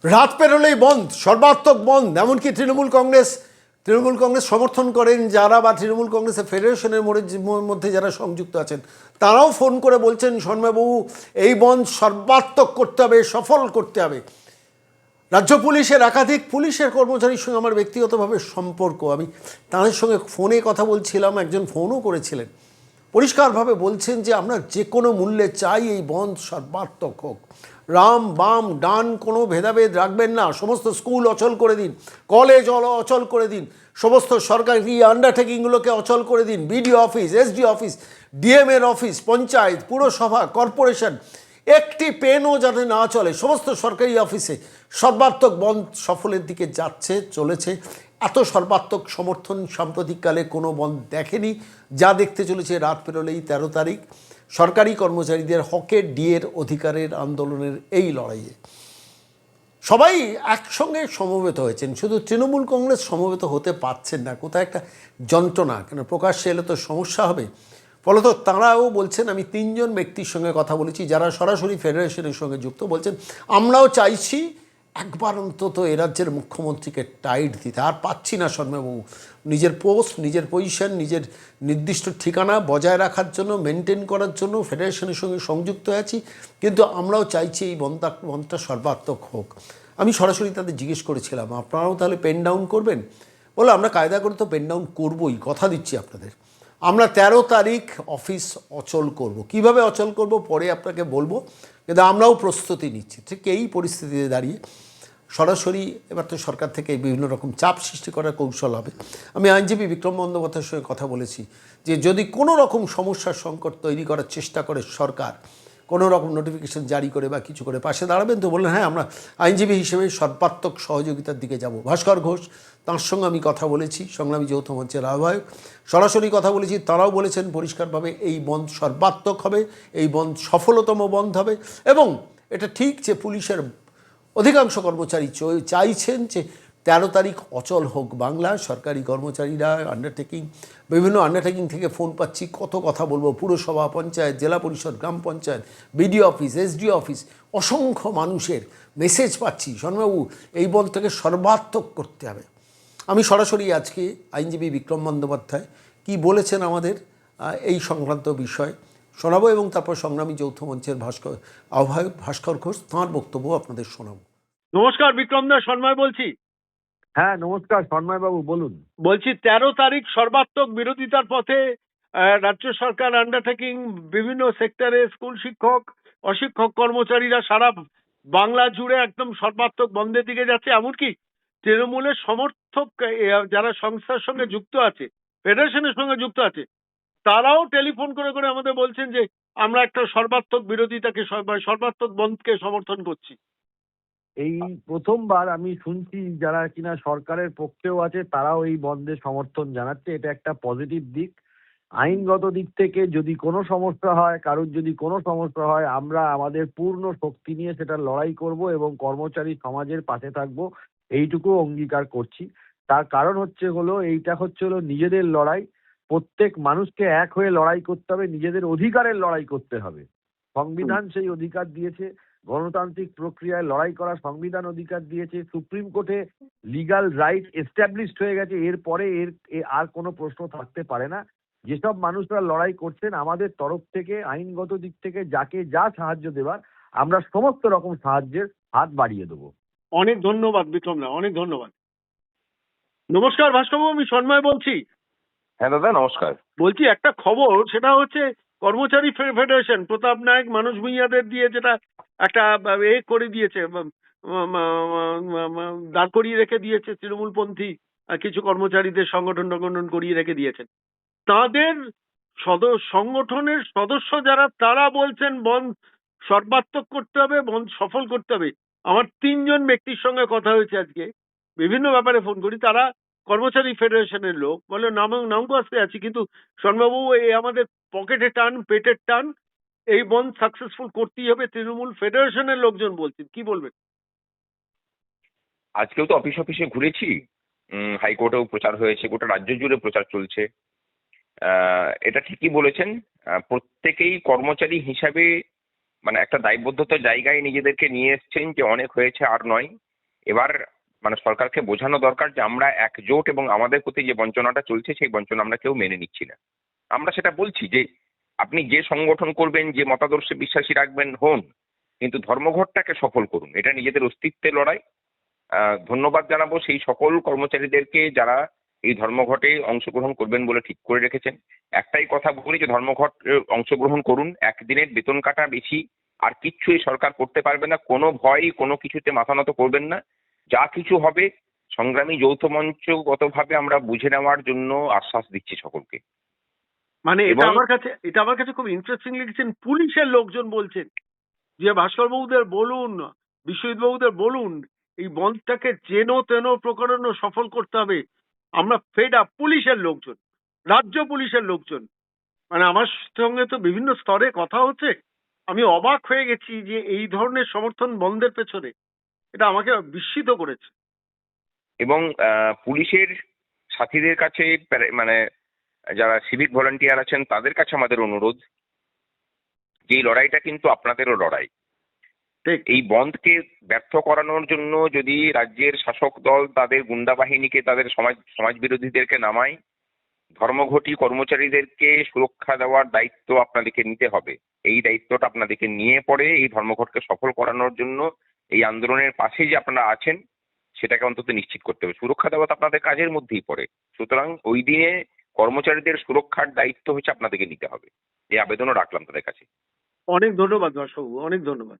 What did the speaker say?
রাত পেরোলেই বন্ধ, সর্বাত্মক বন্ধ। এমনকি তৃণমূল কংগ্রেস সমর্থন করেন যারা, বা তৃণমূল কংগ্রেসের ফেডারেশনের মধ্যে যারা সংযুক্ত আছেন, তারাও ফোন করে বলছেন সন্ময়বাবু এই বন্ধ সর্বাত্মক করতে হবে, সফল করতে হবে। রাজ্য পুলিশের একাধিক পুলিশের কর্মচারীর সঙ্গে আমার ব্যক্তিগতভাবে সম্পর্ক, আমি তাদের সঙ্গে ফোনে কথা বলছিলাম, একজন ফোনও করেছিলেন। পরিষ্কারভাবে বলছেন যে আমরা যে কোনো মূল্যে চাই এই বন্ধ সর্বাত্মক হোক। রাম বাম ডান কোনো ভেদাভেদ রাখবেন না, সমস্ত স্কুল অচল করে দিন, কলেজ অচল করে দিন, সমস্ত সরকারি আন্ডারটেকিংগুলোকে অচল করে দিন, বিডিও অফিস, এসডি অফিস, ডিএমের অফিস, পঞ্চায়েত, পুরসভা, কর্পোরেশন, একটি পেনও যাতে না চলে, সমস্ত সরকারি অফিসে সর্বাত্মক বন্ধ সফলের দিকে যাচ্ছে, চলেছে। এত সর্বাত্মক সমর্থন সাম্প্রতিককালে কোনো বন্ধ দেখেনি, যা দেখতে চলেছে রাত পেরোলেই 13 তারিখ সরকারি কর্মচারীদের হকের ডিএর অধিকারের আন্দোলনের এই লড়াইয়ে সবাই একসঙ্গে সমবেত হয়েছেন। শুধু তৃণমূল কংগ্রেস সমবেত হতে পারছেন না, কোথায় একটা যন্ত্রণা, কেন প্রকাশ্যে এলে তো সমস্যা হবে। ফলত তাঁরাও বলছেন, আমি 3 জন ব্যক্তির সঙ্গে কথা বলেছি যারা সরাসরি ফেডারেশনের সঙ্গে যুক্ত, বলছেন আমরাও চাইছি একবার অন্তত এ রাজ্যের মুখ্যমন্ত্রীকে টাইট দিতে। আর পাচ্ছি না সন্ময়বাবু, নিজের পোস্ট, নিজের পজিশন, নিজের নির্দিষ্ট ঠিকানা বজায় রাখার জন্য, মেনটেন করার জন্য ফেডারেশনের সঙ্গে সংযুক্ত আছি, কিন্তু আমরাও চাইছি এই বন্ধটা সর্বাত্মক হোক। আমি সরাসরি তাদের জিজ্ঞেস করেছিলাম, আপনারাও তাহলে পেন ডাউন করবেন? বলে আমরা কায়দা করে তো পেন ডাউন করবই, কথা দিচ্ছি আপনাদের। আমরা 13 তারিখ অফিস অচল করব। কিভাবে অচল করব পরে আপনাকে বলবো, কিন্তু আমরাও প্রস্তুতি নিচ্ছি। ঠিক এই পরিস্থিতিতে দাঁড়িয়ে সরাসরি এবার তো সরকার থেকে বিভিন্ন রকম চাপ সৃষ্টি করার কৌশল হবে। আমি আইনজীবী বিক্রম বন্দ্যোপাধ্যায়ের সঙ্গে কথা বলেছি যে যদি কোনো রকম সমস্যার সংকট তৈরি করার চেষ্টা করে সরকার, কোনো রকম নোটিফিকেশন জারি করে বা কিছু করে, পাশে দাঁড়াবেন তো? বললেন হ্যাঁ, আমরা আইনজীবী হিসেবে সর্বাত্মক সহযোগিতার দিকে যাব। ভাস্কর ঘোষ, তাঁর সঙ্গে আমি কথা বলেছি, সংগ্রামী যৌথ মঞ্চের আহ্বায়ক, সরাসরি কথা বলেছি। তারাও বলেছেন পরিষ্কারভাবে এই বন্ধ সর্বাত্মক হবে, এই বন্ধ সফলতম বন্ধ হবে। এবং এটা ঠিক যে পুলিশের অধিকাংশ কর্মচারী চাইছেন যে 13 তারিখ অচল হোক বাংলা। সরকারি কর্মচারীরা বিভিন্ন আন্ডারটেকিং থেকে ফোন পাচ্ছি, কত কথা বলবো, পুরসভা, পঞ্চায়েত, জেলা পরিষদ, গ্রাম panchayat, BDO office, SDO office, অসংখ্য মানুষের মেসেজ পাচ্ছি সন্ময়বাবু এই বন্ধটাকে সর্বাত্মক করতে হবে। আমি সরাসরি আজকে আইনজীবী বিক্রম বন্দ্যোপাধ্যায় কি বলেছেন আমাদের এই সংক্রান্ত বিষয় শোনাবো, এবং তারপর সংগ্রামী যৌথ মঞ্চের আহ্বায়ক ভাস্কর ঘোষ, তাঁর বক্তব্য আপনাদের শোনাবো। নমস্কার বিক্রম দা, সন্ময় বলছি। হ্যাঁ নমস্কার সন্ময় বাবু, বলুন। বলছি 13 তারিখ সর্বাত্মক বিরোধিতার পথে রাজ্য সরকার, আন্ডারটেকিং, বিভিন্ন সেক্টরে স্কুল শিক্ষক, অশিক্ষক কর্মচারীরা সারা বাংলা জুড়ে একদম সর্বাত্মক বন্ধের দিকে যাচ্ছে। এমনকি তৃণমূলের সমর্থক যারা সংস্থার সঙ্গে যুক্ত আছে, ফেডারেশনের সঙ্গে যুক্ত আছে, তারাও টেলিফোন করে করে আমাদের বলছেন যে আমরা একটা সর্বাত্মক বিরোধিতাকে, সর্বাত্মক বন্ধকে সমর্থন করছি। এই প্রথমবার আমি শুনছি যারা কিনা সরকারের পক্ষেও আছে তারাও এই বন্ধে সমর্থন জানাচ্ছে। এটা একটা পজিটিভ দিক। আইনগত দিক থেকে যদি কোনো সমস্যা হয়, কারোর যদি কোনো সমস্যা হয়, আমরা আমাদের পূর্ণ শক্তি নিয়ে সেটা লড়াই করব এবং কর্মচারী সমাজের পাশে থাকব, এইটুকু অঙ্গীকার করছি। তার কারণ এইটা হচ্ছে নিজেদের লড়াই। প্রত্যেক মানুষকে এক হয়ে লড়াই করতে হবে, নিজেদের অধিকারের লড়াই করতে হবে। সংবিধান সেই অধিকার দিয়েছে, গণতান্ত্রিক প্রক্রিয়ায় লড়াই করার সংবিধান অধিকার দিয়েছে, সুপ্রিম কোর্টে লিগাল রাইট এস্টাবলিশড হয়ে গেছে। এরপরে আর কোনো প্রশ্ন থাকতে পারে না। যেসব মানুষরা লড়াই করছেন, আমাদের তরফ থেকে আইনগত দিক থেকে যাকে যা সাহায্য দেবার আমরা সমস্ত রকম সাহায্যের হাত বাড়িয়ে দেবো। অনেক ধন্যবাদ বিক্রম দা, অনেক ধন্যবাদ। নমস্কার ভাস্করবাবু, আমি সন্ময় বলছি। হ্যাঁ দাদা নমস্কার। বলছি একটা খবর, সেটা হচ্ছে কর্মচারী ফেডারেশন প্রতাপ নায়ক, মানুষ ভূঁইয়াদের দিয়ে যেটা একটা করে দিয়েছে, দাঁড় করিয়ে রেখে দিয়েছে তৃণমূলপন্থী কিছু কর্মচারীদের সংগঠন করিয়ে রেখে দিয়েছেন। তাদের সংগঠনের সদস্য যারা, তারা বলছেন বন্ধ সর্বাত্মক করতে হবে, বন্ধ সফল করতে হবে। আমার 3 জন ব্যক্তির সঙ্গে কথা হয়েছে আজকে, বিভিন্ন ব্যাপারে ফোন করি, তারা কর্মচারী ফেডারেশনের লোক। বলে নামকো আসতে আছি, কিন্তু শর্মাবাবু এই আমাদের পকেটে টান, পেটের টান, এই বন্ধ সাকসেসফুল করতেই হবে। তৃণমূল ফেডারেশনের লোকজন বলছেন, কি বলবেন? আজকেও তো অফিসে ঘুরেছি, হাইকোর্টেও প্রচার হয়েছে, গোটা রাজ্য জুড়ে প্রচার চলছে। এটা ঠিকই বলেছেন। প্রত্যেকেই কর্মচারী হিসাবে মানে একটা দায়বদ্ধতার জায়গায় নিজেদেরকে নিয়ে এসছেন যে অনেক হয়েছে, আর নয়। এবার মানে সরকারকে বোঝানো দরকার যে আমরা একজোট এবং আমাদের প্রতি যে বঞ্চনাটা চলছে সেই বঞ্চনা আমরা কেউ মেনে নিচ্ছি না। আমরা সেটা বলছি যে আপনি যে সংগঠন করবেন, যে মতাদর্শে বিশ্বাসী রাখবেন হন, কিন্তু ধর্মঘটটাকে সফল করুন। এটা নিজেদের অস্তিত্বের লড়াই। ধন্যবাদ জানাবো সেই সকল কর্মচারীদেরকে যারা এই ধর্মঘটে অংশগ্রহণ করবেন বলে ঠিক করে রেখেছেন। একটাই কথা বলি যে ধর্মঘট অংশগ্রহণ করুন, একদিনের বেতন কাটা বেশি আর কিচ্ছু এই সরকার করতে পারবে না। কোনো ভয় কোনো কিছুতে মাথা নত করবেন না। যা কিছু হবে সংগ্রামী যৌথ মঞ্চগতভাবে আমরা বুঝে নেওয়ার জন্য আশ্বাস দিচ্ছি সকলকে। মানে এবং এটা আমার কাছে খুব ইন্টারেস্টিং লিখেছেন, পুলিশের লোকজন বলছেন যে ভাস্কর বাবুদের বলুন, বিশ্বজিৎ বাবুদের বলুন, এই বন্ধটাকে যেন তেন প্রকারণ সফল করতে হবে। আমরা ফেড আপ, পুলিশের লোকজন, রাজ্য পুলিশের লোকজন, মানে আমার সঙ্গে তো বিভিন্ন স্তরে কথা হচ্ছে। আমি অবাক হয়ে গেছি যে এই ধরনের সমর্থন বন্ধের পেছনে, এটা আমাকে বিস্মিত করেছে। এবং পুলিশের সাথীদের কাছে মানে যারা সিভিক ভলান্টিয়ার আছেন তাদের কাছে আমাদের অনুরোধ যে এই লড়াইটা কিন্তু আপনাদেরও লড়াই। ঠিক। এই বন্ধকে ব্যর্থ করানোর জন্য যদি রাজ্যের শাসক দল তাদের গুন্ডা বাহিনীকে, তাদের সমাজ বিরোধীদেরকে নামায়, ধর্মঘটি কর্মচারীদেরকে সুরক্ষা দেওয়ার দায়িত্ব আপনাদেরকে নিতে হবে। এই দায়িত্বটা আপনাদেরকে নিয়ে পড়ে এই ধর্মঘটকে সফল করানোর জন্য এই আন্দোলনের পাশে যে আপনারা আছেন সেটাকে অন্তত নিশ্চিত করতে হবে। সুরক্ষা দেওয়া তো আপনাদের কাজের মধ্যেই পড়ে। সুতরাং ওই দিনে কর্মচারীদের সুরক্ষার দায়িত্ব হচ্ছে আপনাদেরকে নিতে হবে। এই আবেদনও রাখলাম তাদের কাছে। অনেক ধন্যবাদ ভাস্করবাবু, অনেক ধন্যবাদ।